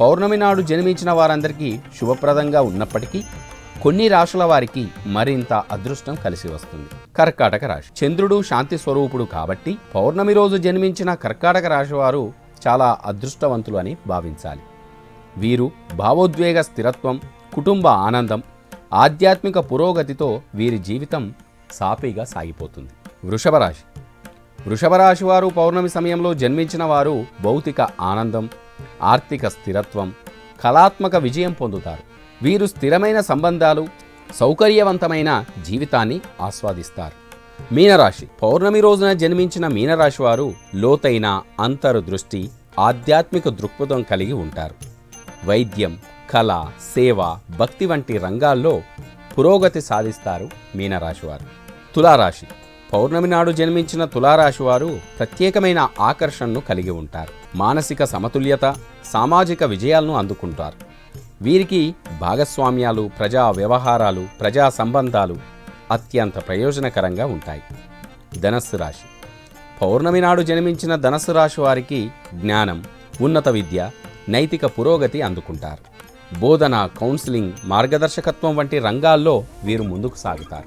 పౌర్ణమి నాడు జన్మించిన వారందరికీ శుభప్రదంగా ఉన్నప్పటికీ కొన్ని రాశుల వారికి మరింత అదృష్టం కలిసి వస్తుంది. కర్కాటక రాశి. చంద్రుడు శాంతి స్వరూపుడు కాబట్టి పౌర్ణమి రోజు జన్మించిన కర్కాటక రాశి వారు చాలా అదృష్టవంతులు అని భావించాలి. వీరు భావోద్వేగ స్థిరత్వం, కుటుంబ ఆనందం, ఆధ్యాత్మిక పురోగతితో వీరి జీవితం సాఫీగా సాగిపోతుంది. వృషభ రాశి. వృషభ రాశి వారు పౌర్ణమి సమయంలో జన్మించిన వారు భౌతిక ఆనందం, ఆర్థిక స్థిరత్వం, కళాత్మక విజయం పొందుతారు. వీరు స్థిరమైన సంబంధాలు, సౌకర్యవంతమైన జీవితాన్ని ఆస్వాదిస్తారు. మీనరాశి. పౌర్ణమి రోజున జన్మించిన మీనరాశి వారు లోతైన అంతర్దృష్టి, ఆధ్యాత్మిక దృక్పథం కలిగి ఉంటారు. వైద్యం, కళ, సేవ, భక్తి వంటి రంగాల్లో పురోగతి సాధిస్తారు మీనరాశివారు. తులారాశి. పౌర్ణమి నాడు జన్మించిన తులారాశి వారు ప్రత్యేకమైన ఆకర్షణను కలిగి ఉంటారు. మానసిక సమతుల్యత, సామాజిక విజయాలను అందుకుంటారు. వీరికి భాగస్వామ్యాలు, ప్రజా వ్యవహారాలు, ప్రజా సంబంధాలు అత్యంత ప్రయోజనకరంగా ఉంటాయి. ధనస్సు రాశి. పౌర్ణమి నాడు జన్మించిన ధనస్సు రాశి వారికి జ్ఞానం, ఉన్నత విద్య, నైతిక పురోగతి అందుకుంటారు. బోధన, కౌన్సిలింగ్, మార్గదర్శకత్వం వంటి రంగాల్లో వీరు ముందుకు సాగుతారు.